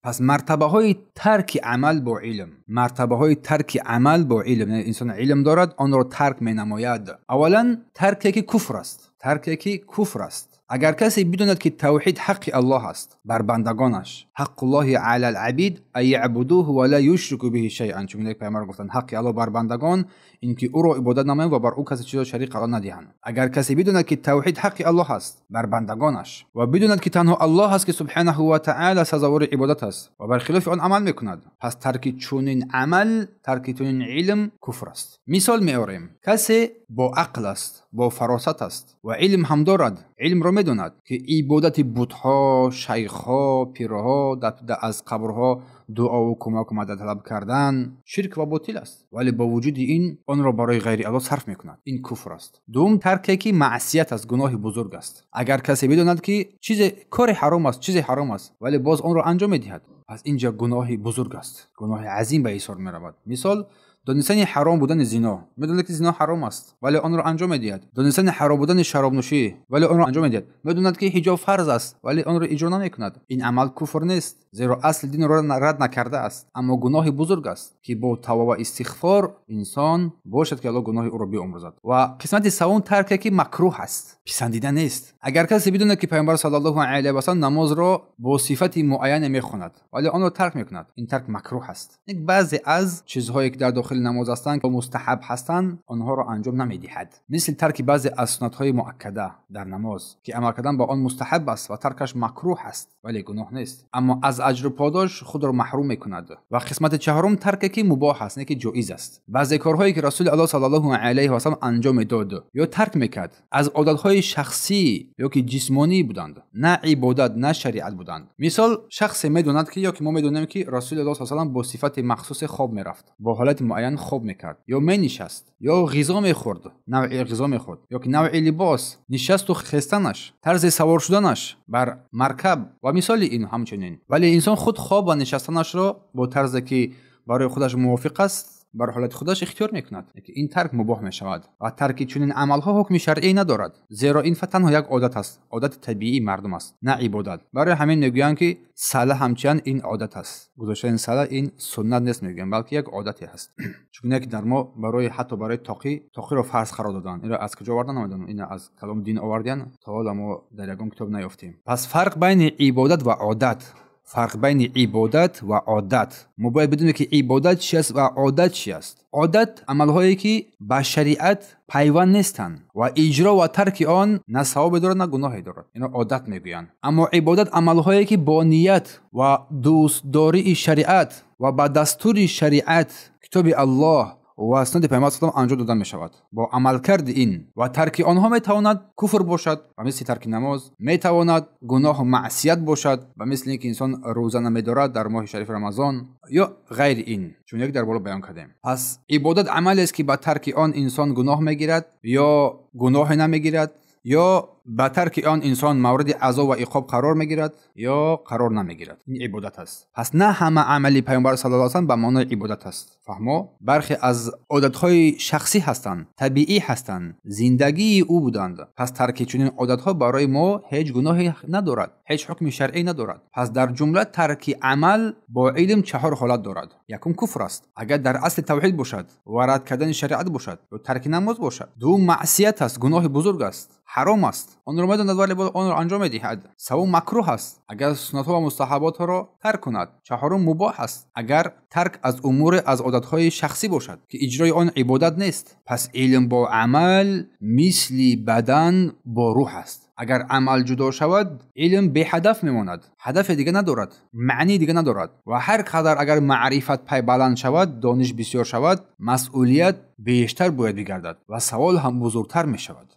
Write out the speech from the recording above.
پس مرتبه های ترک عمل با علم، مرتبه های ترک عمل با علم، انسان علم دارد آن را ترک می نماید. اولا ترک یکی کفر است، ترک یکی کفر است. اگر کسی بداند که توحید حق الله است بر بندگانش، حق الله علی العبید ای یعبدوه ولا یشرکوا به شیئا، چون یک پیامبر گفتن حق الله بر بندگان اینکه او را عبادت نمایند و بر او کسی چیز شریک قرار ندهند. اگر کسی بداند که توحید حق الله است بر بندگانش و بداند که تنها الله است که سبحانه و تعالی سزاوار عبادت است و بر خلاف آن عمل میکند، پس ترک چنین عمل، ترک چنین علم کفر است. مثال میاریم، کسی با عقل است، با فراست است و علم هم دارد، علم را میداند که عبادت بت‌ها، شیخ‌ها، پیرها، از قبرها دعا و کمک و مدد طلب کردن شرک و باطل است، ولی با وجود این آن را برای غیر الله صرف میکند، این کفر است. دوم ترک که معصیت است، گناه بزرگ است. اگر کسی بداند که کار حرام است، چیز حرام است ولی باز آن را انجام میدهد، پس اینجا گناه بزرگ است، گناه عظیم به حساب میرود. مثال دانستن حرام بودن زنا، میداند که زنا حرام است ولی آن را انجام میدهد. دانستن حرام بودن شراب نوشی ولی آن را انجام میدهد. میداند که حجاب فرض است ولی آن را اجرا نمیکند. این عمل کفر نیست، زیرا اصل دین را رد نکرده است، اما گناه بزرگ است که با توبه و استغفار انسان باشد که الله گناه او را بیامرزد. و قسمت سوم ترک که مکروه است، پسندیده نیست. اگر کسی بداند که پیامبر صلی الله علیه و سلم نماز را با صفت معین میخواند ولی آن را ترک میکند، این ترک مکروه است. یک بعضی از چیزهایی که در داخل نماز هستند که مستحب هستند آنها را انجام نمیدهد، مثل ترک بعضی از سنت‌های مؤکده در نماز که عمل کردن با آن مستحب است و ترکش مکروه است ولی گناه نیست، اما از اجر و پاداش خود را محروم میکند. و قسمت چهارم ترک که مباح است، نه که جایز است. بعضی کارهایی که رسول الله صلی الله علیه و سلم انجام داد یا ترک میکرد از عادت‌های شخصی یا که جسمانی بودند، نه عبادت نه شریعت بودند. مثال شخص میدوند که یا که ما میدونیم که رسول الله صلی الله علیه و سلم با صفت مخصوص خواب میرفت، با حالت معین خواب میکرد یا مینشست یا غذا میخورد، نوع غذا میخورد یا که نوع لباس، نشست و خستنش، طرز سوار شدنش بر مرکب و مثال این همچنین. ولی انسان خود خواب و نشستنش را با طرزی که برای خودش موافق است بر حالت خودش اختیار میکند که این ترک مباح میشود. و ترک چنین عملها حکم شرعی ندارد، زیرا این تنها یک عادت است، عادت طبیعی مردم است، نه عبادت. برای همین میگویند که صلاه همچنین این عادت است، گذاشتن صلاه این سنت نیست میگن بلکه یک عادتی است. چون یک در ما برای حتی برای تاقی را فرض قرار دادن، این را از کجا آوردن؟ نمیدونم، این از کلام دین آوردن، تا حالا ما در یگان کتاب نیافتیم. پس فرق بین عبادت و عادت، فرق بین عبادت و عادت، ما باید بدونیم که عبادت چی است و عادت چی است. عادت عملهایی که با شریعت پیوند نیستند و اجرا و ترک آن نه ثواب دارد نه گناهی دارد، اینا عادت میگویند. اما عبادت عملهایی که با نیت و دوستداری شریعت و با دستور شریعت، کتاب الله و سنت پیامبر صلی الله علیه و آله انجام داده می شود. با عمل کرد این و ترک آنها می تواند کفر باشد و مثل ترک نماز، می تواند گناه و معصیت باشد و مثل اینکه انسان روزه نمی دارد در ماه شریف رمضان یا غیر این، چون یک در بالا بیان کردیم. پس عبادت عملی است که با ترک آن انسان گناه میگیرد یا گناه نمیگیرد، یا با ترک آن انسان مورد عذاب و عقاب قرار میگیرد یا قرار نمیگیرد. این عبادت است. پس نه همه عملی پیامبر صلی الله علیه و سلم به معنای عبادت است. فهمو؟ برخی از عادت‌های شخصی هستند، طبیعی هستند، زندگی او بودند. پس ترک چنین عادت‌ها برای ما هیچ گناهی ندارد، هیچ حکم شرعی ندارد. پس در جمله ترک عمل با علم 4 حالت دارد. یکم کفر است، اگر در اصل توحید باشد و رد کردن شریعت باشد، یا ترک نماز باشد. دوم معصیت است، گناه بزرگ است، حرام است، آن را میداند ولی آن را انجام میدهد. سوم مکروه است، اگر سنت ها و مستحبات را ترک کند. چهارم مباح است، اگر ترک از امور از عادت‌های شخصی باشد که اجرای آن عبادت نیست. پس علم با عمل مثل بدن با روح است. اگر عمل جدا شود علم به هدف میماند، هدف دیگه ندارد، معنی دیگه ندارد. و هر قدر اگر معرفت پای بلند شود، دانش بسیار شود، مسئولیت بیشتر باید بگردد و سوال هم بزرگتر می شود.